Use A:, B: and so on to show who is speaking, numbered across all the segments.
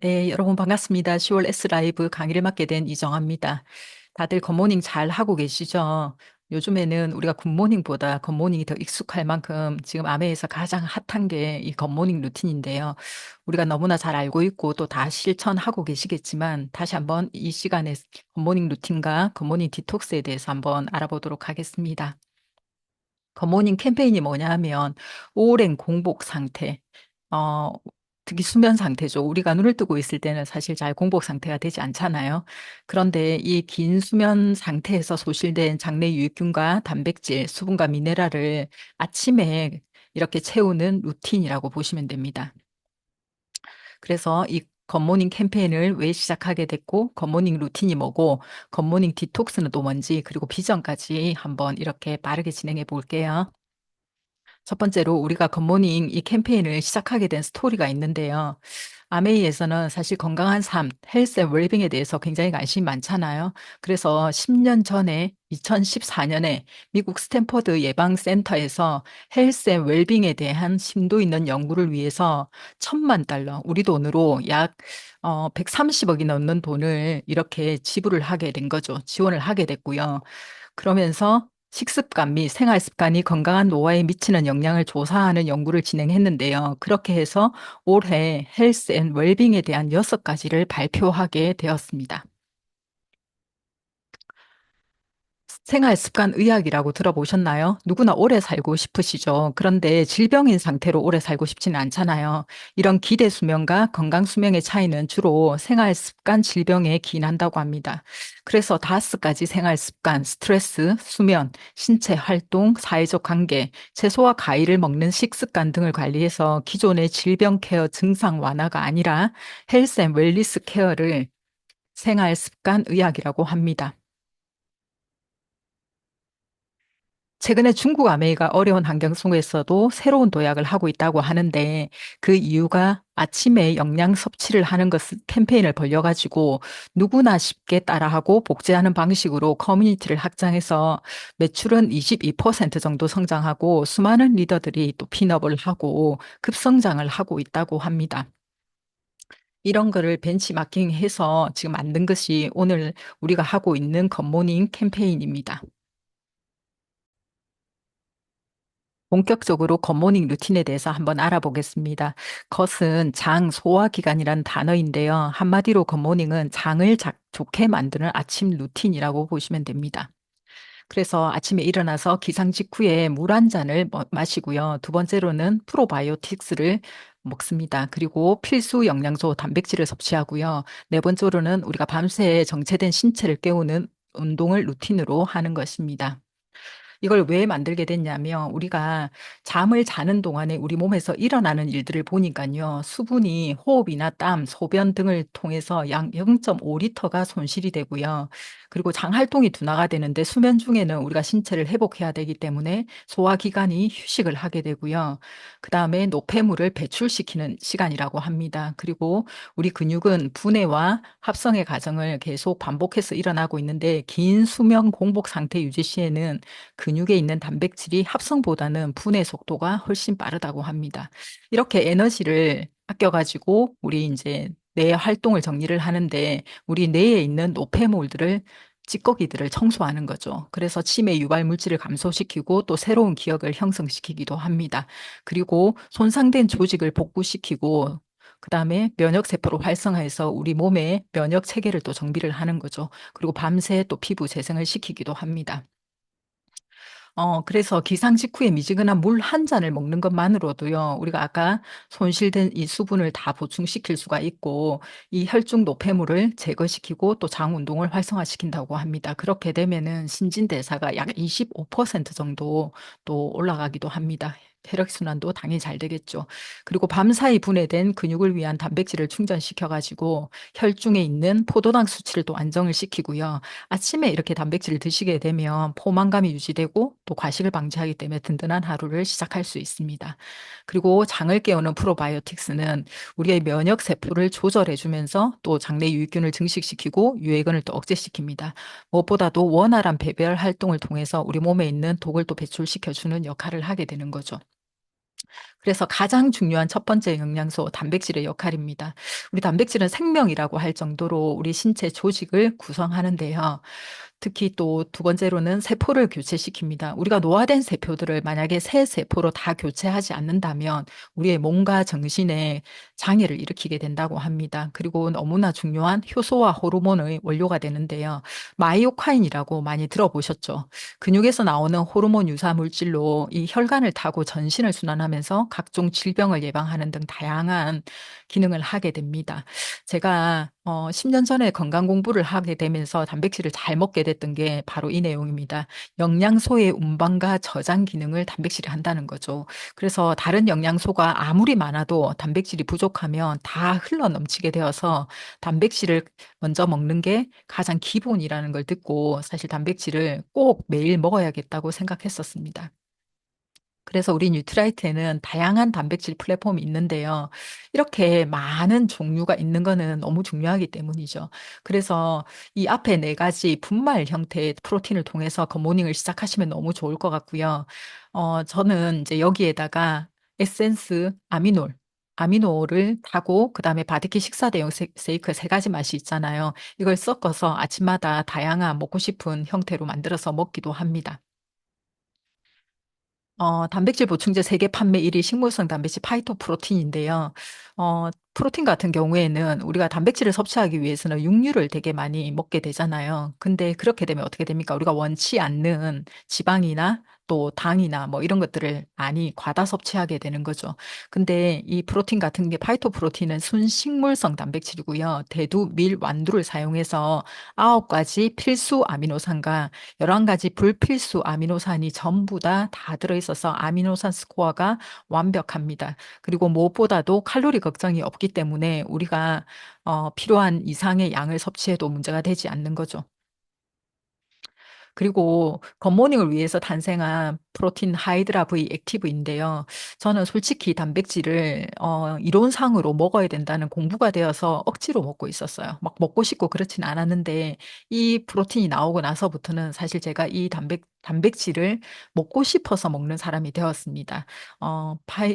A: 네, 여러분 반갑습니다. 10월 S 라이브 강의를 맡게 된 이정아입니다. 다들 굿모닝 잘 하고 계시죠? 요즘에는 우리가 굿모닝보다 굿모닝이 더 익숙할 만큼 지금 아메에서 가장 핫한 게 이 굿모닝 루틴인데요. 우리가 너무나 잘 알고 있고 또 다 실천하고 계시겠지만 다시 한번 이 시간에 굿모닝 루틴과 굿모닝 디톡스에 대해서 한번 알아보도록 하겠습니다. 굿모닝 캠페인이 뭐냐 하면 오랜 공복 상태, 어, 특히 수면 상태죠. 우리가 눈을 뜨고 있을 때는 사실 잘 공복 상태가 되지 않잖아요. 그런데 이 긴 수면 상태에서 소실된 장내 유익균과 단백질, 수분과 미네랄을 아침에 이렇게 채우는 루틴이라고 보시면 됩니다. 그래서 이 굿모닝 캠페인을 왜 시작하게 됐고, 굿모닝 루틴이 뭐고, 굿모닝 디톡스는 또 뭔지, 그리고 비전까지 한번 이렇게 빠르게 진행해 볼게요. 첫 번째로 우리가 굿모닝 이 캠페인을 시작하게 된 스토리가 있는데요. 아메이에서는 사실 건강한 삶, 헬스 앤 웰빙에 대해서 굉장히 관심이 많잖아요. 그래서 10년 전에 2014년에 미국 스탠퍼드 예방센터에서 헬스 앤 웰빙에 대한 심도 있는 연구를 위해서 1,000만 달러, 우리 돈으로 약 130억이 넘는 돈을 이렇게 지불을 하게 된 거죠. 지원을 하게 됐고요. 그러면서 식습관 및 생활 습관이 건강한 노화에 미치는 영향을 조사하는 연구를 진행했는데요. 그렇게 해서 올해 헬스 앤 웰빙에 대한 6가지를 발표하게 되었습니다. 생활 습관 의학이라고 들어보셨나요? 누구나 오래 살고 싶으시죠. 그런데 질병인 상태로 오래 살고 싶지는 않잖아요. 이런 기대 수명과 건강 수명의 차이는 주로 생활 습관 질병에 기인한다고 합니다. 그래서 5가지 생활 습관, 스트레스, 수면, 신체 활동, 사회적 관계, 채소와 과일을 먹는 식습관 등을 관리해서 기존의 질병 케어 증상 완화가 아니라 헬스 앤 웰리스 케어를 생활 습관 의학이라고 합니다. 최근에 중국 아메이가 어려운 환경 속에서도 새로운 도약을 하고 있다고 하는데 그 이유가 아침에 영양 섭취를 하는 것을 캠페인을 벌여가지고 누구나 쉽게 따라하고 복제하는 방식으로 커뮤니티를 확장해서 매출은 22% 정도 성장하고 수많은 리더들이 또 핀업을 하고 급성장을 하고 있다고 합니다. 이런 거를 벤치마킹해서 지금 만든 것이 오늘 우리가 하고 있는 굿모닝 캠페인입니다. 본격적으로 굿모닝 루틴에 대해서 한번 알아보겠습니다. 겉은 장 소화기관이라는 단어인데요. 한마디로 굿모닝은 장을 좋게 만드는 아침 루틴이라고 보시면 됩니다. 그래서 아침에 일어나서 기상 직후에 물 한 잔을 마시고요. 두 번째로는 프로바이오틱스를 먹습니다. 그리고 필수 영양소 단백질을 섭취하고요. 네 번째로는 우리가 밤새 정체된 신체를 깨우는 운동을 루틴으로 하는 것입니다. 이걸 왜 만들게 됐냐면 우리가 잠을 자는 동안에 우리 몸에서 일어나는 일들을 보니까요. 수분이 호흡이나 땀, 소변 등을 통해서 약 0.5리터가 손실이 되고요. 그리고 장 활동이 둔화가 되는데 수면 중에는 우리가 신체를 회복해야 되기 때문에 소화기관이 휴식을 하게 되고요. 그다음에 노폐물을 배출시키는 시간이라고 합니다. 그리고 우리 근육은 분해와 합성의 과정을 계속 반복해서 일어나고 있는데 긴 수면 공복 상태 유지 시에는 근육에 있는 단백질이 합성보다는 분해 속도가 훨씬 빠르다고 합니다. 이렇게 에너지를 아껴가지고 우리 이제 뇌 활동을 정리를 하는데 우리 뇌에 있는 노폐물들을 찌꺼기들을 청소하는 거죠. 그래서 치매 유발 물질을 감소시키고 또 새로운 기억을 형성시키기도 합니다. 그리고 손상된 조직을 복구시키고 그다음에 면역 세포를 활성화해서 우리 몸의 면역 체계를 또 정비를 하는 거죠. 그리고 밤새 또 피부 재생을 시키기도 합니다. 그래서 기상 직후에 미지근한 물 한 잔을 먹는 것만으로도요, 우리가 아까 손실된 이 수분을 다 보충시킬 수가 있고, 이 혈중 노폐물을 제거시키고 또 장 운동을 활성화시킨다고 합니다. 그렇게 되면은 신진대사가 약 25% 정도 또 올라가기도 합니다. 혈액순환도 당연히 잘 되겠죠. 그리고 밤사이 분해된 근육을 위한 단백질을 충전시켜가지고 혈중에 있는 포도당 수치를 또 안정을 시키고요. 아침에 이렇게 단백질을 드시게 되면 포만감이 유지되고 또 과식을 방지하기 때문에 든든한 하루를 시작할 수 있습니다. 그리고 장을 깨우는 프로바이오틱스는 우리의 면역 세포를 조절해 주면서 또 장내 유익균을 증식시키고 유해균을 또 억제시킵니다. 무엇보다도 원활한 배변 활동을 통해서 우리 몸에 있는 독을 또 배출시켜 주는 역할을 하게 되는 거죠. 그래서 가장 중요한 첫 번째 영양소, 단백질의 역할입니다. 우리 단백질은 생명이라고 할 정도로 우리 신체 조직을 구성하는데요. 특히 또 두 번째로는 세포를 교체시킵니다. 우리가 노화된 세포들을 만약에 새 세포로 다 교체하지 않는다면 우리의 몸과 정신에 장애를 일으키게 된다고 합니다. 그리고 너무나 중요한 효소와 호르몬의 원료가 되는데요. 마이오카인이라고 많이 들어보셨죠? 근육에서 나오는 호르몬 유사 물질로 이 혈관을 타고 전신을 순환하면서 각종 질병을 예방하는 등 다양한 기능을 하게 됩니다. 제가 10년 전에 건강 공부를 하게 되면서 단백질을 잘 먹게 됐던 게 바로 이 내용입니다. 영양소의 운반과 저장 기능을 단백질이 한다는 거죠. 그래서 다른 영양소가 아무리 많아도 단백질이 부족하면 다 흘러 넘치게 되어서 단백질을 먼저 먹는 게 가장 기본이라는 걸 듣고 사실 단백질을 꼭 매일 먹어야겠다고 생각했었습니다. 그래서 우리 뉴트라이트에는 다양한 단백질 플랫폼이 있는데요. 이렇게 많은 종류가 있는 거는 너무 중요하기 때문이죠. 그래서 이 앞에 네 가지 분말 형태의 프로틴을 통해서 굿모닝을 시작하시면 너무 좋을 것 같고요. 저는 이제 여기에다가 에센스 아미노를 타고 그다음에 바디키 식사 대용 세이크 세 가지 맛이 있잖아요. 이걸 섞어서 아침마다 다양한 먹고 싶은 형태로 만들어서 먹기도 합니다. 단백질 보충제 세계 판매 1위 식물성 단백질 파이토프로틴인데요. 프로틴 같은 경우에는 우리가 단백질을 섭취하기 위해서는 육류를 되게 많이 먹게 되잖아요. 근데 그렇게 되면 어떻게 됩니까? 우리가 원치 않는 지방이나 또 당이나 뭐 이런 것들을 많이 과다 섭취하게 되는 거죠. 근데 이 프로틴 같은 게 파이토프로틴은 순식물성 단백질이고요. 대두, 밀, 완두를 사용해서 9가지 필수 아미노산과 11가지 불필수 아미노산이 전부 다 들어있어서 아미노산 스코어가 완벽합니다. 그리고 무엇보다도 칼로리 걱정이 없기 때문에 우리가 필요한 이상의 양을 섭취해도 문제가 되지 않는 거죠. 그리고 굿모닝을 위해서 탄생한 프로틴 하이드라 V 액티브인데요. 저는 솔직히 단백질을 이론상으로 먹어야 된다는 공부가 되어서 억지로 먹고 있었어요. 막 먹고 싶고 그렇진 않았는데 이 프로틴이 나오고 나서부터는 사실 제가 이 단백질을 먹고 싶어서 먹는 사람이 되었습니다.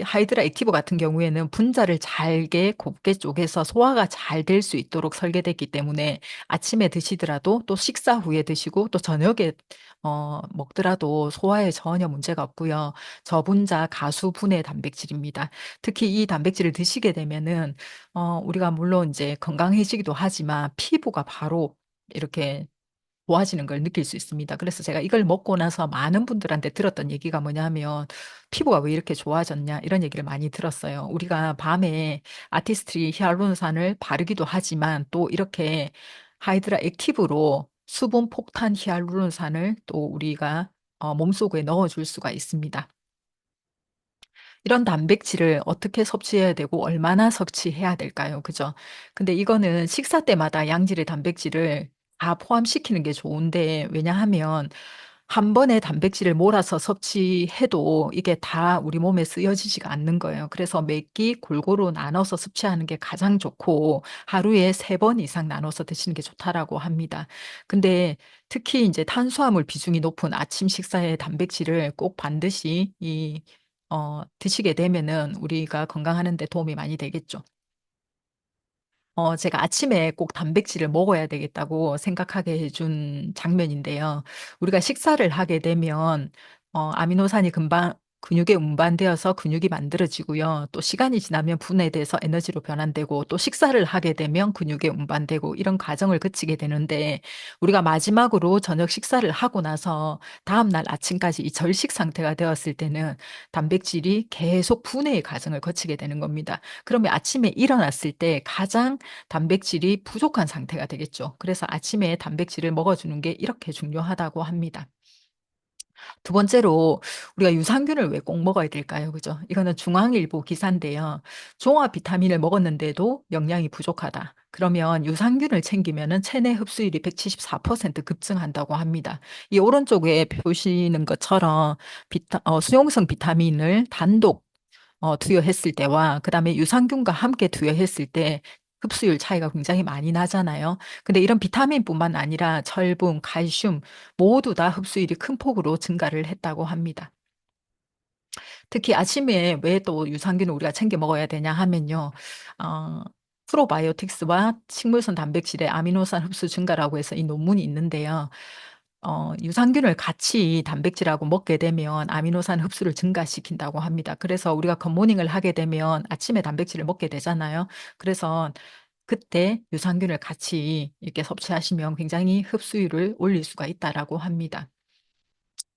A: 하이드라 액티브 같은 경우에는 분자를 잘게 곱게 쪼개서 소화가 잘 될 수 있도록 설계됐기 때문에 아침에 드시더라도 또 식사 후에 드시고 또 저녁에 먹더라도 소화에 전혀 문제가 없고요. 저분자 가수분해 단백질입니다. 특히 이 단백질을 드시게 되면은 우리가 물론 이제 건강해지기도 하지만 피부가 바로 이렇게 좋아지는 걸 느낄 수 있습니다. 그래서 제가 이걸 먹고 나서 많은 분들한테 들었던 얘기가 뭐냐면 피부가 왜 이렇게 좋아졌냐 이런 얘기를 많이 들었어요. 우리가 밤에 아티스트리 히알루론산을 바르기도 하지만 또 이렇게 하이드라 액티브로 수분 폭탄 히알루론산을 또 우리가 몸속에 넣어줄 수가 있습니다. 이런 단백질을 어떻게 섭취해야 되고 얼마나 섭취해야 될까요? 그죠? 근데 이거는 식사 때마다 양질의 단백질을 다 포함시키는 게 좋은데 왜냐하면 한 번에 단백질을 몰아서 섭취해도 이게 다 우리 몸에 쓰여지지가 않는 거예요. 그래서 몇 끼 골고루 나눠서 섭취하는 게 가장 좋고 하루에 3번 이상 나눠서 드시는 게 좋다라고 합니다. 근데 특히 이제 탄수화물 비중이 높은 아침 식사에 단백질을 꼭 반드시 드시게 되면은 우리가 건강하는 데 도움이 많이 되겠죠. 제가 아침에 꼭 단백질을 먹어야 되겠다고 생각하게 해준 장면인데요. 우리가 식사를 하게 되면 아미노산이 금방 근육에 운반되어서 근육이 만들어지고요. 또 시간이 지나면 분해돼서 에너지로 변환되고 또 식사를 하게 되면 근육에 운반되고 이런 과정을 거치게 되는데 우리가 마지막으로 저녁 식사를 하고 나서 다음날 아침까지 이 절식 상태가 되었을 때는 단백질이 계속 분해의 과정을 거치게 되는 겁니다. 그러면 아침에 일어났을 때 가장 단백질이 부족한 상태가 되겠죠. 그래서 아침에 단백질을 먹어주는 게 이렇게 중요하다고 합니다. 두 번째로 우리가 유산균을 왜 꼭 먹어야 될까요? 그죠? 이거는 중앙일보 기사인데요. 종합 비타민을 먹었는데도 영양이 부족하다. 그러면 유산균을 챙기면은 체내 흡수율이 174% 급증한다고 합니다. 이 오른쪽에 보시는 것처럼 수용성 비타민을 단독 투여했을 때와 그다음에 유산균과 함께 투여했을 때 흡수율 차이가 굉장히 많이 나잖아요. 근데 이런 비타민뿐만 아니라 철분, 칼슘 모두 다 흡수율이 큰 폭으로 증가를 했다고 합니다. 특히 아침에 왜 또 유산균을 우리가 챙겨 먹어야 되냐 하면요. 어, 프로바이오틱스와 식물성 단백질의 아미노산 흡수 증가라고 해서 이 논문이 있는데요. 유산균을 같이 단백질하고 먹게 되면 아미노산 흡수를 증가시킨다고 합니다. 그래서 우리가 굿모닝을 하게 되면 아침에 단백질을 먹게 되잖아요. 그래서 그때 유산균을 같이 이렇게 섭취하시면 굉장히 흡수율을 올릴 수가 있다라고 합니다.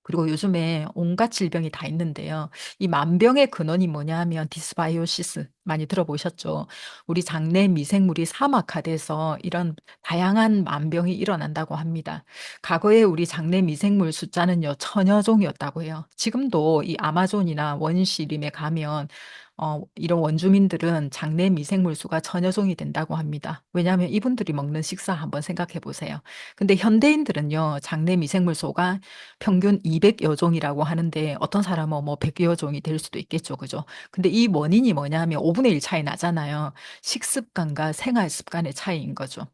A: 그리고 요즘에 온갖 질병이 다 있는데요. 이 만병의 근원이 뭐냐 하면 디스바이오시스 많이 들어보셨죠? 우리 장내 미생물이 사막화돼서 이런 다양한 만병이 일어난다고 합니다. 과거에 우리 장내 미생물 숫자는요, 천여 종이었다고 해요. 지금도 이 아마존이나 원시림에 가면 이런 원주민들은 장내 미생물 수가 천여 종이 된다고 합니다. 왜냐하면 이분들이 먹는 식사 한번 생각해 보세요. 근데 현대인들은요, 장내 미생물 수가 평균 200여 종이라고 하는데 어떤 사람은 뭐 100여 종이 될 수도 있겠죠. 그죠? 근데 이 원인이 뭐냐면 5분의 1 차이 나잖아요. 식습관과 생활 습관의 차이인 거죠.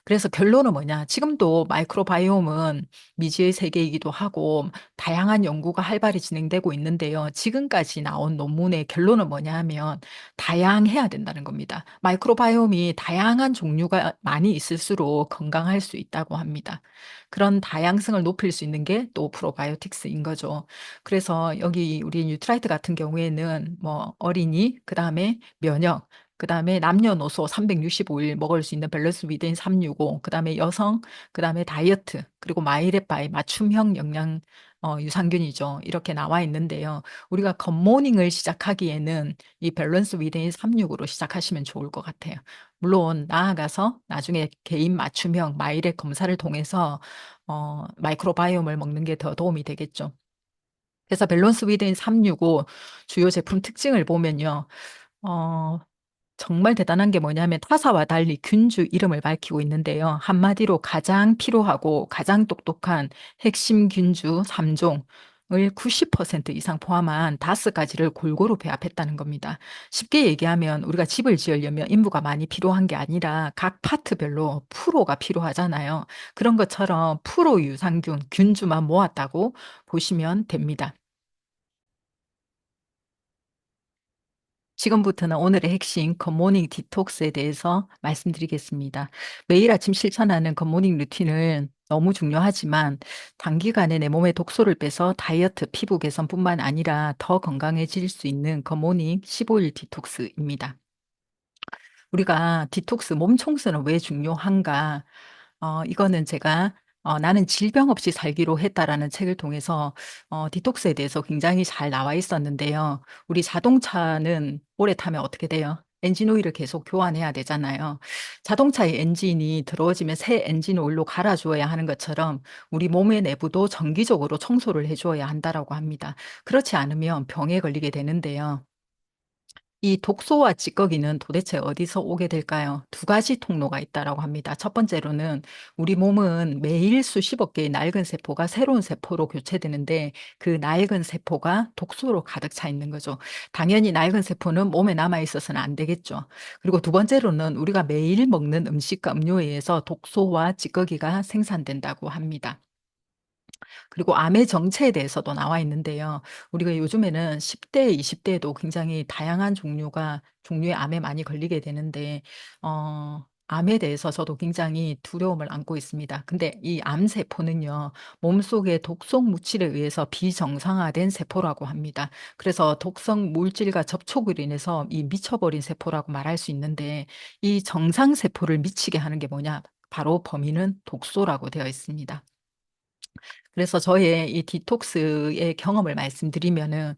A: 그래서 결론은 뭐냐? 지금도 마이크로바이옴은 미지의 세계이기도 하고 다양한 연구가 활발히 진행되고 있는데요. 지금까지 나온 논문의 결론은 뭐냐 하면 다양해야 된다는 겁니다. 마이크로바이옴이 다양한 종류가 많이 있을수록 건강할 수 있다고 합니다. 그런 다양성을 높일 수 있는 게 또 프로바이오틱스인 거죠. 그래서 여기 우리 뉴트라이트 같은 경우에는 뭐 어린이, 그다음에 면역, 그다음에 남녀노소 365일 먹을 수 있는 밸런스 위드인 365, 그다음에 여성, 그다음에 다이어트, 그리고 마이레바이 맞춤형 영양 유산균이죠. 이렇게 나와 있는데요. 우리가 굿모닝을 시작하기에는 이 밸런스 위드인 365로 시작하시면 좋을 것 같아요. 물론 나아가서 나중에 개인 맞춤형 마이랩 검사를 통해서 마이크로바이옴을 먹는 게 더 도움이 되겠죠. 그래서 밸런스 위드인 365 주요 제품 특징을 보면요. 어, 정말 대단한 게 뭐냐면 타사와 달리 균주 이름을 밝히고 있는데요. 한마디로 가장 필요하고 가장 똑똑한 핵심 균주 3종을 90% 이상 포함한 5가지를 골고루 배합했다는 겁니다. 쉽게 얘기하면 우리가 집을 지으려면 인부가 많이 필요한 게 아니라 각 파트별로 프로가 필요하잖아요. 그런 것처럼 프로 유산균, 균주만 모았다고 보시면 됩니다. 지금부터는 오늘의 핵심 굿모닝 디톡스에 대해서 말씀드리겠습니다. 매일 아침 실천하는 굿모닝 루틴은 너무 중요하지만 단기간에 내 몸에 독소를 빼서 다이어트, 피부 개선뿐만 아니라 더 건강해질 수 있는 굿모닝 15일 디톡스입니다. 우리가 디톡스 몸 청소는 왜 중요한가? 이거는 제가 나는 질병 없이 살기로 했다라는 책을 통해서 디톡스에 대해서 굉장히 잘 나와 있었는데요. 우리 자동차는 오래 타면 어떻게 돼요? 엔진 오일을 계속 교환해야 되잖아요. 자동차의 엔진이 더러워지면 새 엔진 오일로 갈아주어야 하는 것처럼 우리 몸의 내부도 정기적으로 청소를 해주어야 한다라고 합니다. 그렇지 않으면 병에 걸리게 되는데요. 이 독소와 찌꺼기는 도대체 어디서 오게 될까요? 두 가지 통로가 있다라고 합니다. 첫 번째로는 우리 몸은 매일 수십억 개의 낡은 세포가 새로운 세포로 교체되는데 그 낡은 세포가 독소로 가득 차 있는 거죠. 당연히 낡은 세포는 몸에 남아 있어서는 안 되겠죠. 그리고 두 번째로는 우리가 매일 먹는 음식과 음료에 의해서 독소와 찌꺼기가 생산된다고 합니다. 그리고 암의 정체에 대해서도 나와 있는데요. 우리가 요즘에는 10대, 20대에도 굉장히 다양한 종류의 암에 많이 걸리게 되는데, 암에 대해서 저도 굉장히 두려움을 안고 있습니다. 근데 이 암세포는요, 몸속의 독성 물질에 의해서 비정상화된 세포라고 합니다. 그래서 독성 물질과 접촉으로 인해서 이 미쳐버린 세포라고 말할 수 있는데, 이 정상세포를 미치게 하는 게 뭐냐? 바로 범인은 독소라고 되어 있습니다. 그래서 저의 이 디톡스의 경험을 말씀드리면은,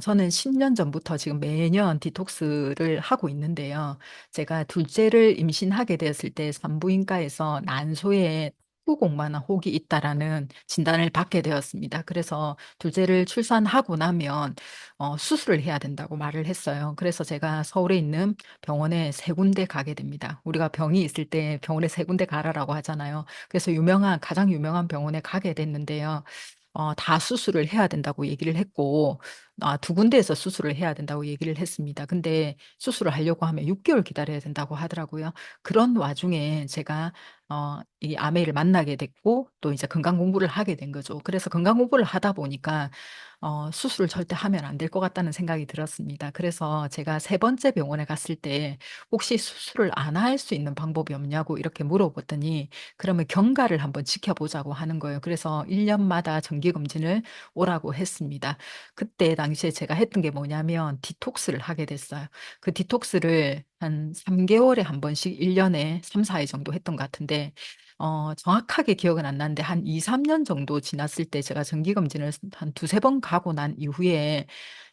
A: 저는 10년 전부터 지금 매년 디톡스를 하고 있는데요. 제가 둘째를 임신하게 되었을 때 산부인과에서 난소에 후공만한 혹이 있다라는 진단을 받게 되었습니다. 그래서 둘째를 출산하고 나면 수술을 해야 된다고 말을 했어요. 그래서 제가 서울에 있는 병원에 세 군데 가게 됩니다. 우리가 병이 있을 때 병원에 세 군데 가라라고 하잖아요. 그래서 가장 유명한 병원에 가게 됐는데요. 다 수술을 해야 된다고 얘기를 했고, 두 군데에서 수술을 해야 된다고 얘기를 했습니다. 근데 수술을 하려고 하면 6개월 기다려야 된다고 하더라고요. 그런 와중에 제가 이 아내를 만나게 됐고 또 이제 건강 공부를 하게 된 거죠. 그래서 건강 공부를 하다 보니까 수술을 절대 하면 안 될 것 같다는 생각이 들었습니다. 그래서 제가 세 번째 병원에 갔을 때 혹시 수술을 안 할 수 있는 방법이 없냐고 이렇게 물어봤더니 그러면 경과를 한번 지켜보자고 하는 거예요. 그래서 1년마다 정기검진을 오라고 했습니다. 그때 당시에 제가 했던 게 뭐냐면 디톡스를 하게 됐어요. 그 디톡스를 한 3개월에 한 번씩 1년에 3, 4회 정도 했던 것 같은데 정확하게 기억은 안 나는데 한 2, 3년 정도 지났을 때 제가 정기검진을 한 두세 번 가고 난 이후에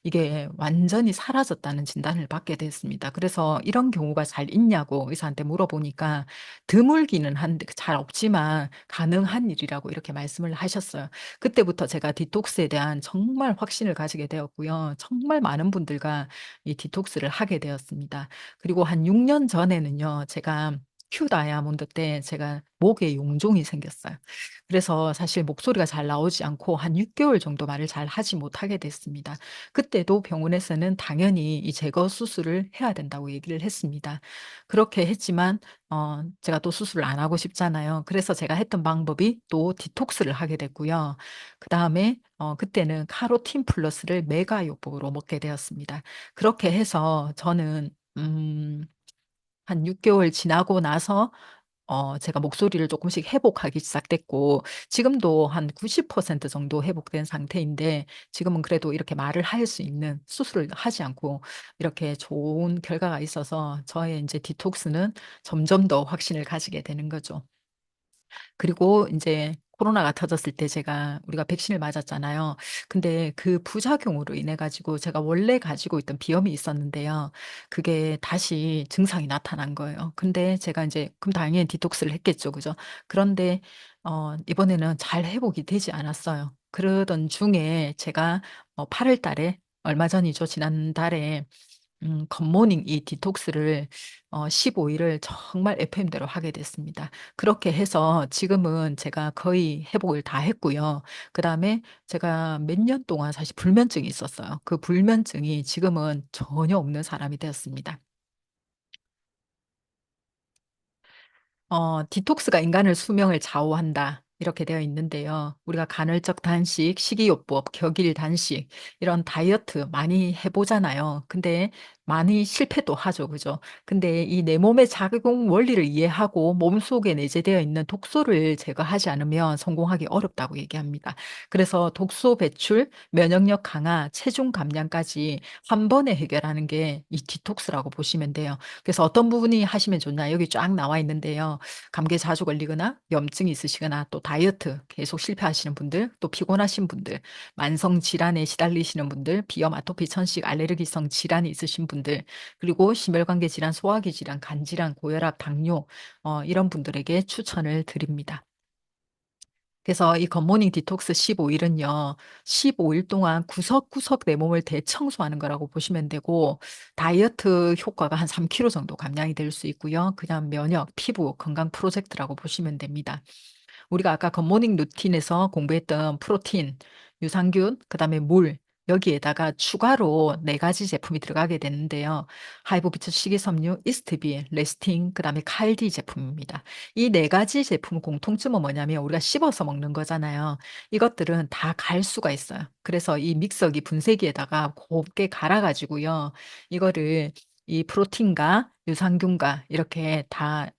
A: 이게 완전히 사라졌다는 진단을 받게 됐습니다. 그래서 이런 경우가 잘 있냐고 의사한테 물어보니까 드물기는 한데 잘 없지만 가능한 일이라고 이렇게 말씀을 하셨어요. 그때부터 제가 디톡스에 대한 정말 확신을 가지게 되었고요. 정말 많은 분들과 이 디톡스를 하게 되었습니다. 그리고 한 6년 전에는요, 제가 큐 다이아몬드 때 제가 목에 용종이 생겼어요. 그래서 사실 목소리가 잘 나오지 않고 한 6개월 정도 말을 잘 하지 못하게 됐습니다. 그때도 병원에서는 당연히 이 제거 수술을 해야 된다고 얘기를 했습니다. 그렇게 했지만 제가 또 수술을 안 하고 싶잖아요. 그래서 제가 했던 방법이 또 디톡스를 하게 됐고요. 그다음에 그때는 카로틴 플러스를 메가요법으로 먹게 되었습니다. 그렇게 해서 저는 한 6개월 지나고 나서 제가 목소리를 조금씩 회복하기 시작됐고 지금도 한 90% 정도 회복된 상태인데 지금은 그래도 이렇게 말을 할 수 있는 수술을 하지 않고 이렇게 좋은 결과가 있어서 저의 인제 디톡스는 점점 더 확신을 가지게 되는 거죠. 그리고 인제 코로나가 터졌을 때 우리가 백신을 맞았잖아요. 근데 그 부작용으로 인해 가지고 제가 원래 가지고 있던 비염이 있었는데요. 그게 다시 증상이 나타난 거예요. 근데 제가 인제 그럼 당연히 디톡스를 했겠죠. 그죠? 그런데 이번에는 잘 회복이 되지 않았어요. 그러던 중에 제가 8월 달에 얼마 전이죠. 지난달에 굿모닝 이 디톡스를 15 일을 정말 FM대로 하게 됐습니다. 그렇게 해서 지금은 제가 거의 회복을 다 했고요. 그다음에 제가 몇 년 동안 사실 불면증이 있었어요. 그 불면증이 지금은 전혀 없는 사람이 되었습니다. 디톡스가 인간의 수명을 좌우한다. 이렇게 되어 있는데요. 우리가 간헐적 단식, 식이요법, 격일 단식 이런 다이어트 많이 해 보잖아요. 근데 많이 실패도 하죠. 그죠? 근데 이 내 몸의 작용 원리를 이해하고 몸속에 내재되어 있는 독소를 제거하지 않으면 성공하기 어렵다고 얘기합니다. 그래서 독소 배출, 면역력 강화, 체중 감량까지 한 번에 해결하는 게 이 디톡스라고 보시면 돼요. 그래서 어떤 부분이 하시면 좋냐 여기 쫙 나와 있는데요. 감기에 자주 걸리거나 염증이 있으시거나 또 다이어트 계속 실패하시는 분들, 또 피곤하신 분들, 만성 질환에 시달리시는 분들, 비염, 아토피, 천식, 알레르기성 질환이 있으신 분들, 그리고 심혈관계 질환, 소화기 질환, 간 질환, 고혈압, 당뇨 이런 분들에게 추천을 드립니다. 그래서 이 굿모닝 디톡스 15 일은요. 15일 동안 구석구석 내 몸을 대청소하는 거라고 보시면 되고 다이어트 효과가 한 3 킬로 정도 감량이 될 수 있고요. 그다음 면역, 피부 건강 프로젝트라고 보시면 됩니다. 우리가 아까 굿모닝 루틴에서 공부했던 프로틴, 유산균, 그다음에 물 여기에다가 추가로 4 가지 제품이 들어가게 되는데요. 하이브비트 식이섬유, 이스트비, 레스팅, 그다음에 칼디 제품입니다. 이 4 가지 제품 공통점은 뭐냐면 우리가 씹어서 먹는 거잖아요. 이것들은 다 갈 수가 있어요. 그래서 이 믹서기 분쇄기에다가 곱게 갈아 가지고요. 이거를 이 프로틴과 유산균과 이렇게 다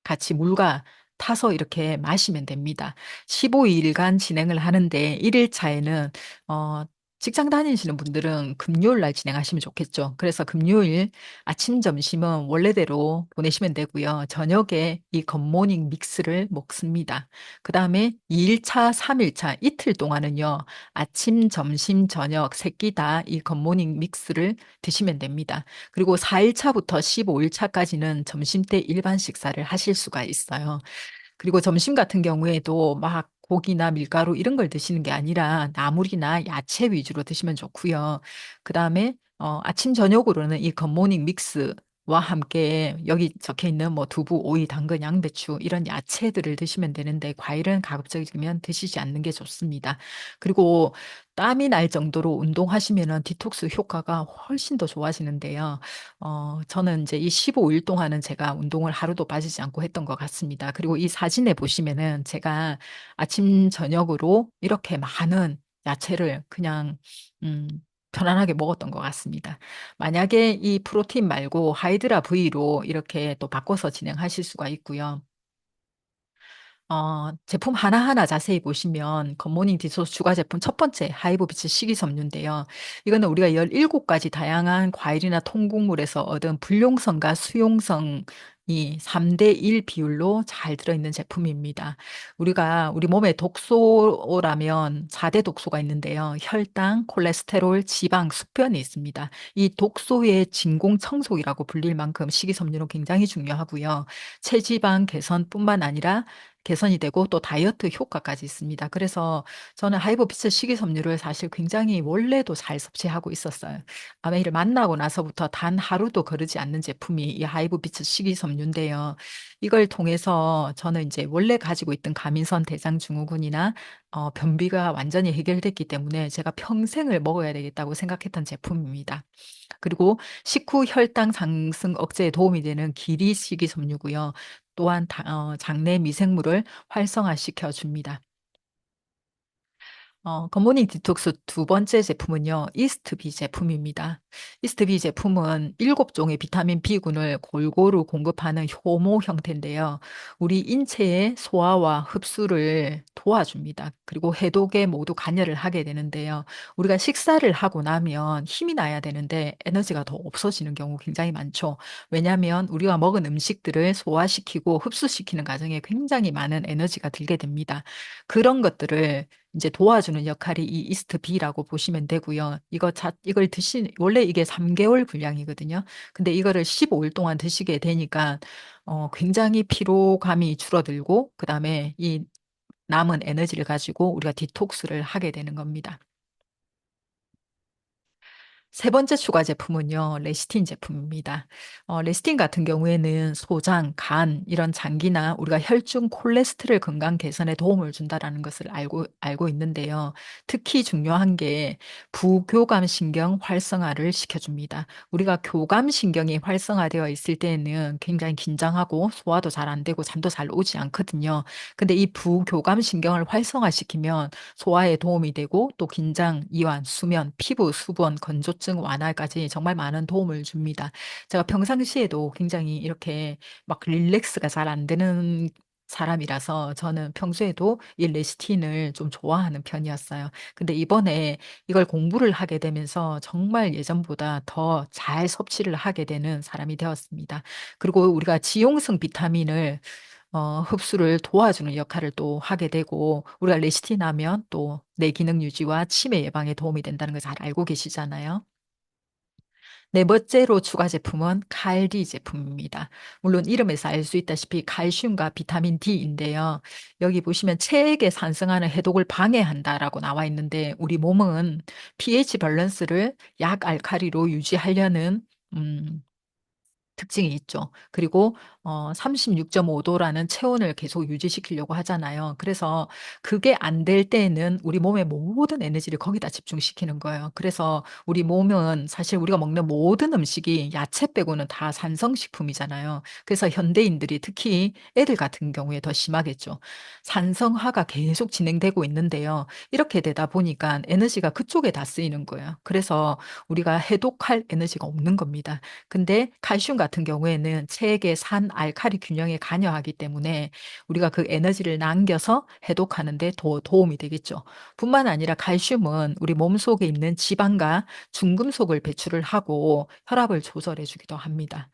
A: 같이 물과 타서 이렇게 마시면 됩니다. 15 일간 진행을 하는데 1 일차에는 어 직장 다니시는 분들은 금요일 날 진행하시면 좋겠죠. 그래서 금요일 아침, 점심은 원래대로 보내시면 되고요. 저녁에 이 굿모닝 믹스를 먹습니다. 그다음에 2 일차, 3 일차 이틀 동안은요. 아침, 점심, 저녁 3끼 다 이 굿모닝 믹스를 드시면 됩니다. 그리고 4 일차부터 15 일차까지는 점심때 일반 식사를 하실 수가 있어요. 그리고 점심 같은 경우에도 막 고기나 밀가루 이런 걸 드시는 게 아니라 나물이나 야채 위주로 드시면 좋고요. 그다음에 아침 저녁으로는 이 굿모닝 믹스 함께 여기 적혀 있는 뭐 두부, 오이, 당근, 양배추 이런 야채들을 드시면 되는데 과일은 가급적이면 드시지 않는 게 좋습니다. 그리고 땀이 날 정도로 운동하시면은 디톡스 효과가 훨씬 더 좋아지는데요. 저는 이제 이 15일 동안은 제가 운동을 하루도 빠지지 않고 했던 것 같습니다. 그리고 이 사진에 보시면은 제가 아침, 저녁으로 이렇게 많은 야채를 그냥, 음, 편안하게 먹었던 것 같습니다. 만약에 이 프로틴 말고 하이드라 V로 이렇게 또 바꿔서 진행하실 수가 있고요. 제품 하나하나 자세히 보시면 굿모닝 디소스 추가 제품 첫 번째 하이브비츠 식이섬유인데요. 이거는 우리가 17가지 다양한 과일이나 통곡물에서 얻은 불용성과 수용성이 3대1 비율로 잘 들어있는 제품입니다. 우리 몸에 독소라면 4대 독소가 있는데요. 혈당, 콜레스테롤, 지방, 숙변이 있습니다. 이 독소의 진공 청소기라고 불릴 만큼 식이섬유는 굉장히 중요하고요. 체지방 개선뿐만 아니라 개선이 되고 또 다이어트 효과까지 있습니다. 그래서 저는 하이보피스 식이섬유를 사실 굉장히 원래도 잘 섭취하고 있었어요. 아메이를 만나고 나서부터 단 하루도 거르지 않는 제품이 이 하이보피스 식이섬유인데요. 이걸 통해서 저는 이제 원래 가지고 있던 가민선 대장증후군이나 변비가 완전히 해결됐기 때문에 제가 평생을 먹어야 되겠다고 생각했던 제품입니다. 그리고 식후 혈당 상승 억제에 도움이 되는 기리 식이섬유고요. 또한 장내 미생물을 활성화시켜 줍니다. 굿모닝 디톡스 두 번째 제품은요, 이스트비 제품입니다. 이스트비 제품은 7종의 비타민 B군을 골고루 공급하는 효모 형태인데요. 우리 인체의 소화와 흡수를 도와줍니다. 그리고 해독에 모두 관여를 하게 되는데요. 우리가 식사를 하고 나면 힘이 나야 되는데 에너지가 더 없어지는 경우 굉장히 많죠. 왜냐하면 우리가 먹은 음식들을 소화시키고 흡수시키는 과정에 굉장히 많은 에너지가 들게 됩니다. 그런 것들을 이제 도와주는 역할이 이 이스트 B라고 보시면 되고요. 이걸 원래 이게 3개월 분량이거든요. 근데 이거를 15일 동안 드시게 되니까, 굉장히 피로감이 줄어들고, 그 다음에 이 남은 에너지를 가지고 우리가 디톡스를 하게 되는 겁니다. 세 번째 추가 제품은요, 레시틴 제품입니다. 레시틴 같은 경우에는 소장, 간, 이런 장기나 우리가 혈중 콜레스테롤 건강 개선에 도움을 준다라는 것을 알고 있는데요. 특히 중요한 게 부교감 신경 활성화를 시켜줍니다. 우리가 교감 신경이 활성화되어 있을 때에는 굉장히 긴장하고 소화도 잘 안 되고 잠도 잘 오지 않거든요. 근데 이 부교감 신경을 활성화시키면 소화에 도움이 되고 또 긴장, 이완, 수면, 피부, 수분, 건조증 완화까지 정말 많은 도움을 줍니다. 제가 평상시에도 굉장히 이렇게 막 릴렉스가 잘 안 되는 사람이라서 저는 평소에도 이 레시틴을 좀 좋아하는 편이었어요. 근데 이번에 이걸 공부를 하게 되면서 정말 예전보다 더 잘 섭취를 하게 되는 사람이 되었습니다. 그리고 우리가 지용성 비타민을 흡수를 도와주는 역할을 또 하게 되고 우리가 레시틴 하면 또 뇌 기능 유지와 치매 예방에 도움이 된다는 걸 잘 알고 계시잖아요. 네 번째로 추가 제품은 칼디 제품입니다. 물론 이름에서 알 수 있다시피 칼슘과 비타민 D인데요. 여기 보시면 체액에 산성하는 해독을 방해한다라고 나와 있는데 우리 몸은 pH 밸런스를 약 알칼리로 유지하려는 음, 특징이 있죠. 그리고 36.5도라는 체온을 계속 유지시키려고 하잖아요. 그래서 그게 안 될 때에는 우리 몸의 모든 에너지를 거기다 집중시키는 거예요. 그래서 우리 몸은 사실 우리가 먹는 모든 음식이 야채 빼고는 다 산성식품이잖아요. 그래서 현대인들이 특히 애들 같은 경우에 더 심하겠죠. 산성화가 계속 진행되고 있는데요. 이렇게 되다 보니까 에너지가 그쪽에 다 쓰이는 거예요. 그래서 우리가 해독할 에너지가 없는 겁니다. 근데 칼슘 같은 경우에는 체액의 산 알칼리 균형에 관여하기 때문에 우리가 그 에너지를 남겨서 해독하는 데 더 도움이 되겠죠. 뿐만 아니라 칼슘은 우리 몸속에 있는 지방과 중금속을 배출을 하고 혈압을 조절해 주기도 합니다.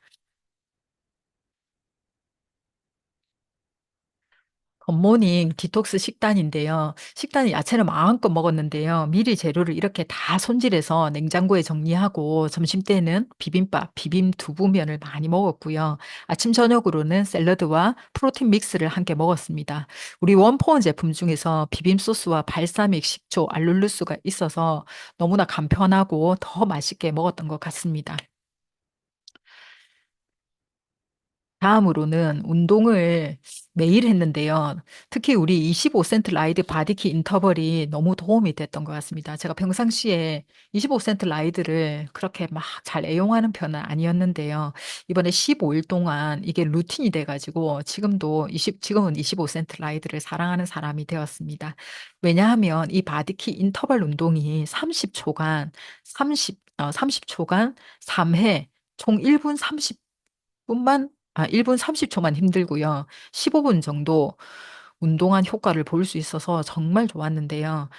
A: 굿모닝 디톡스 식단인데요. 식단은 야채를 마음껏 먹었는데요. 미리 재료를 이렇게 다 손질해서 냉장고에 정리하고 점심때는 비빔밥, 비빔 두부면을 많이 먹었고요. 아침 저녁으로는 샐러드와 프로틴 믹스를 함께 먹었습니다. 우리 원포원 제품 중에서 비빔 소스와 발사믹, 식초, 알룰루스가 있어서 너무나 간편하고 더 맛있게 먹었던 것 같습니다. 다음으로는 운동을 매일 했는데요. 특히 우리 25센트 라이드 바디키 인터벌이 너무 도움이 됐던 것 같습니다. 제가 평상시에 25센트 라이드를 그렇게 막 잘 애용하는 편은 아니었는데요. 이번에 15일 동안 이게 루틴이 돼가지고 지금은 25센트 라이드를 사랑하는 사람이 되었습니다. 왜냐하면 이 바디키 인터벌 운동이 30초간 3회 총 1분 1분 30초만 힘들고요. 15분 정도 운동한 효과를 볼 수 있어서 정말 좋았는데요.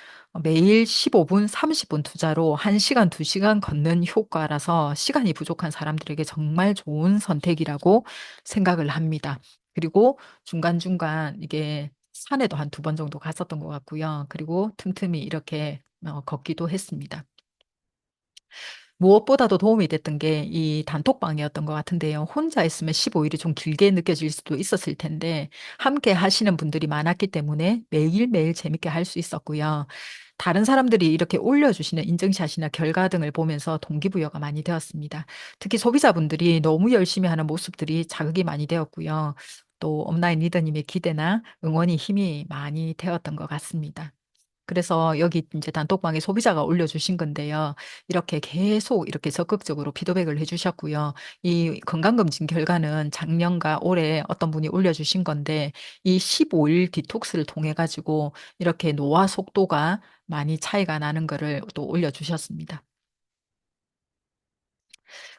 A: 매일 15분, 30분 투자로 1시간, 2시간 걷는 효과라서 시간이 부족한 사람들에게 정말 좋은 선택이라고 생각을 합니다. 그리고 중간중간 이게 산에도 한 2번 정도 갔었던 것 같고요. 그리고 틈틈이 이렇게 걷기도 했습니다. 무엇보다도 도움이 됐던 게 이 단톡방이었던 것 같은데요. 혼자 있으면 15일이 좀 길게 느껴질 수도 있었을 텐데 함께 하시는 분들이 많았기 때문에 매일매일 재밌게 할 수 있었고요. 다른 사람들이 이렇게 올려주시는 인증샷이나 결과 등을 보면서 동기부여가 많이 되었습니다. 특히 소비자분들이 너무 열심히 하는 모습들이 자극이 많이 되었고요. 또 업라인 리더님의 기대나 응원이 힘이 많이 되었던 것 같습니다. 그래서 여기 이제 단톡방에 소비자가 올려주신 건데요. 이렇게 계속 이렇게 적극적으로 피드백을 해주셨고요. 이 건강검진 결과는 작년과 올해 어떤 분이 올려주신 건데 이 15일 디톡스를 통해 가지고 이렇게 노화 속도가 많이 차이가 나는 거를 또 올려주셨습니다.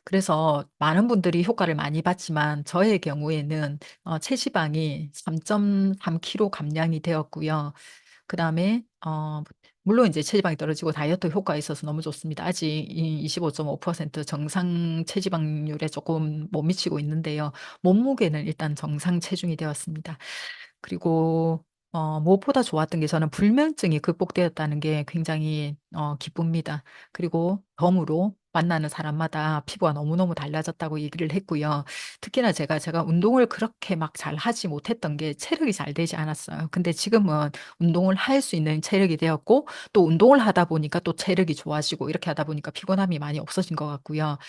A: 그래서 많은 분들이 효과를 많이 봤지만 저의 경우에는 체지방이 3.3kg 감량이 되었고요. 그다음에 물론 이제 체지방이 떨어지고 다이어트 효과가 있어서 너무 좋습니다. 아직 이 25.5% 정상 체지방률에 조금 못 미치고 있는데요. 몸무게는 일단 정상 체중이 되었습니다. 그리고 무엇보다 좋았던 게 저는 불면증이 극복되었다는 게 굉장히 기쁩니다. 그리고 덤으로 만나는 사람마다 피부가 너무너무 달라졌다고 얘기를 했고요. 특히나 제가 운동을 그렇게 막 잘하지 못했던 게 체력이 잘 되지 않았어요. 근데 지금은 운동을 할 수 있는 체력이 되었고 또 운동을 하다 보니까 또 체력이 좋아지고 이렇게 하다 보니까 피곤함이 많이 없어진 것 같고요.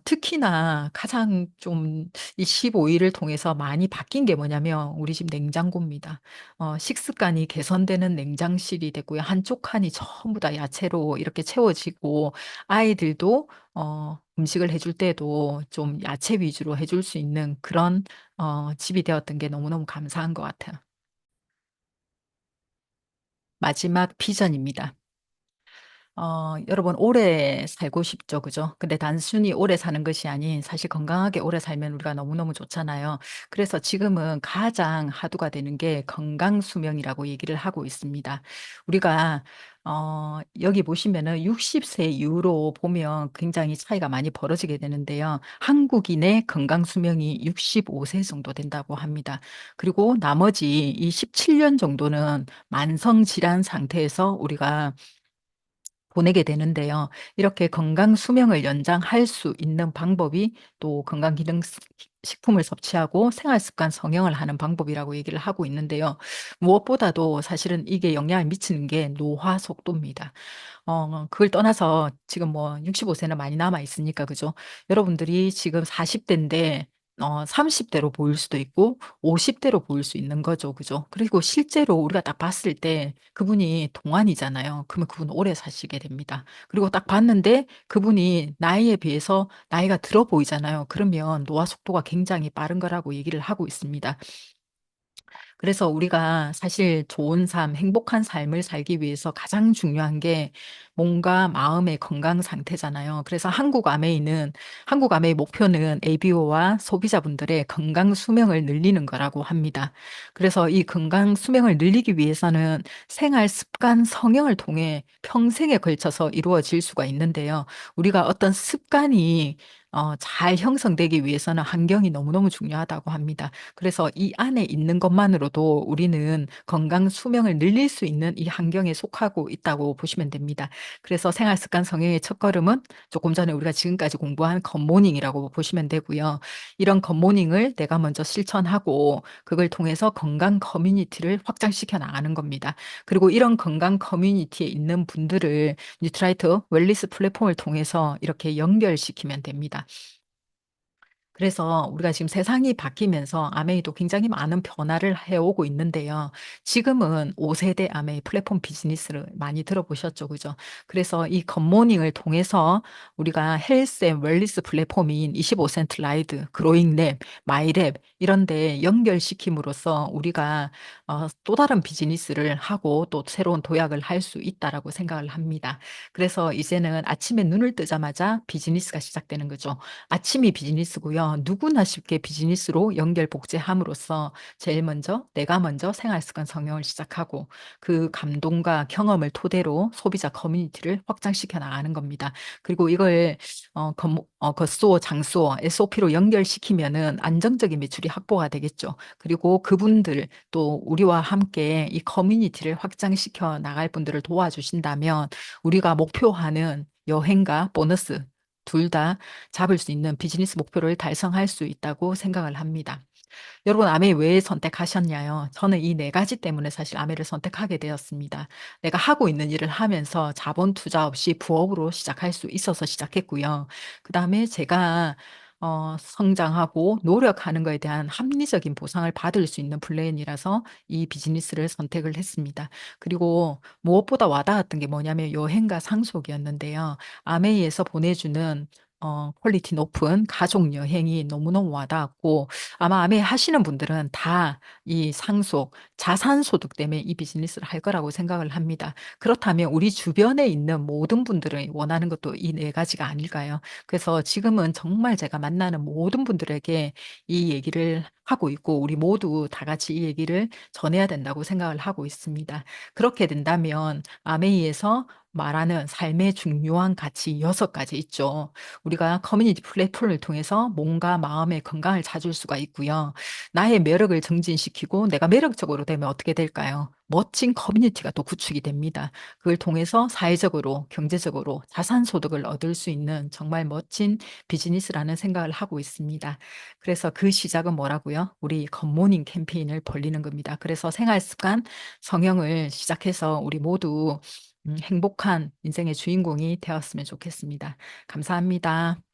A: 특히나 가장 좀 이 15일을 통해서 많이 바뀐 게 뭐냐면 우리 집 냉장고입니다. 식습관이 개선되는 냉장실이 됐고요. 한쪽 칸이 전부 다 야채로 이렇게 채워지고 아이들도 음식을 해줄 때도 좀 야채 위주로 해줄 수 있는 그런 집이 되었던 게 너무너무 감사한 것 같아요. 마지막 비전입니다. 여러분 오래 살고 싶죠, 그죠? 근데 단순히 오래 사는 것이 아닌 사실 건강하게 오래 살면 우리가 너무너무 좋잖아요. 그래서 지금은 가장 화두가 되는 게 건강 수명이라고 얘기를 하고 있습니다. 우리가 여기 보시면은 60세 이후로 보면 굉장히 차이가 많이 벌어지게 되는데요. 한국인의 건강 수명이 65세 정도 된다고 합니다. 그리고 나머지 이 17년 정도는 만성 질환 상태에서 우리가 보내게 되는데요. 이렇게 건강 수명을 연장할 수 있는 방법이 또 건강기능식품을 섭취하고 생활습관 성형을 하는 방법이라고 얘기를 하고 있는데요. 무엇보다도 사실은 이게 영향을 미치는 게 노화 속도입니다. 그걸 떠나서 지금 뭐 65세는 많이 남아 있으니까 그죠? 여러분들이 지금 40대인데 30대로 보일 수도 있고 50대로 보일 수 있는 거죠. 그죠? 그리고 실제로 우리가 딱 봤을 때 그분이 동안이잖아요. 그러면 그분 오래 사시게 됩니다. 그리고 딱 봤는데 그분이 나이에 비해서 나이가 들어 보이잖아요. 그러면 노화 속도가 굉장히 빠른 거라고 얘기를 하고 있습니다. 그래서 우리가 사실 좋은 삶, 행복한 삶을 살기 위해서 가장 중요한 게 몸과 마음의 건강 상태잖아요. 그래서 한국 아메의 목표는 ABO와 소비자분들의 건강 수명을 늘리는 거라고 합니다. 그래서 이 건강 수명을 늘리기 위해서는 생활 습관 성형을 통해 평생에 걸쳐서 이루어질 수가 있는데요. 우리가 어떤 습관이 잘 형성되기 위해서는 환경이 너무너무 중요하다고 합니다. 그래서 이 안에 있는 것만으로도 우리는 건강 수명을 늘릴 수 있는 이 환경에 속하고 있다고 보시면 됩니다. 그래서 생활 습관 성형의 첫걸음은 조금 전에 우리가 지금까지 공부한 굿모닝이라고 보시면 되고요. 이런 굿모닝을 내가 먼저 실천하고 그걸 통해서 건강 커뮤니티를 확장시켜 나가는 겁니다. 그리고 이런 건강 커뮤니티에 있는 분들을 뉴트라이트 웰리스 플랫폼을 통해서 이렇게 연결시키면 됩니다. 그래서 우리가 지금 세상이 바뀌면서 아메이도 굉장히 많은 변화를 해오고 있는데요. 지금은 5세대 아메이 플랫폼 비즈니스를 많이 들어보셨죠, 그죠? 그래서 이 굿모닝을 통해서 우리가 헬스 앤 웰니스 플랫폼인 25센트 라이드, 그로잉랩, 마이랩 이런 데 연결시킴으로써 우리가 또 다른 비즈니스를 하고 또 새로운 도약을 할 수 있다라고 생각을 합니다. 그래서 이제는 아침에 눈을 뜨자마자 비즈니스가 시작되는 거죠. 아침이 비즈니스고요. 누구나 쉽게 비즈니스로 연결 복제함으로써 제일 먼저 내가 먼저 생활 습관 성형을 시작하고 그 감동과 경험을 토대로 소비자 커뮤니티를 확장시켜 나가는 겁니다. 그리고 이걸 겉수어, 장수어, SOP로 연결시키면은 안정적인 매출이 확보가 되겠죠. 그리고 그분들 또 우리와 함께 이 커뮤니티를 확장시켜 나갈 분들을 도와주신다면 우리가 목표하는 여행과 보너스 둘 다 잡을 수 있는 비즈니스 목표를 달성할 수 있다고 생각을 합니다. 여러분, 아메 왜 선택하셨냐요? 저는 이 네 가지 때문에 사실 아메를 선택하게 되었습니다. 내가 하고 있는 일을 하면서 자본 투자 없이 부업으로 시작할 수 있어서 시작했고요. 그 다음에 제가 성장하고 노력하는 것에 대한 합리적인 보상을 받을 수 있는 플랜이라서 이 비즈니스를 선택을 했습니다. 그리고 무엇보다 와닿았던 게 뭐냐면 여행과 상속이었는데요. 아메이에서 보내주는 퀄리티 높은 가족 여행이 너무너무 와닿았고 아마 아메 하시는 분들은 다 이 상속, 자산 소득 때문에 이 비즈니스를 할 거라고 생각을 합니다. 그렇다면 우리 주변에 있는 모든 분들이 원하는 것도 이 네 가지가 아닐까요? 그래서 지금은 정말 제가 만나는 모든 분들에게 이 얘기를 하고 있고 우리 모두 다 같이 이 얘기를 전해야 된다고 생각을 하고 있습니다. 그렇게 된다면 아메이에서 말하는 삶의 중요한 가치 6가지 있죠. 우리가 커뮤니티 플랫폼을 통해서 몸과 마음의 건강을 찾을 수가 있고요. 나의 매력을 증진시키고 내가 매력적으로 되면 어떻게 될까요? 멋진 커뮤니티가 또 구축이 됩니다. 그걸 통해서 사회적으로, 경제적으로 자산 소득을 얻을 수 있는 정말 멋진 비즈니스라는 생각을 하고 있습니다. 그래서 그 시작은 뭐라고요? 우리 굿모닝 캠페인을 벌리는 겁니다. 그래서 생활 습관 성형을 시작해서 우리 모두 행복한 인생의 주인공이 되었으면 좋겠습니다. 감사합니다.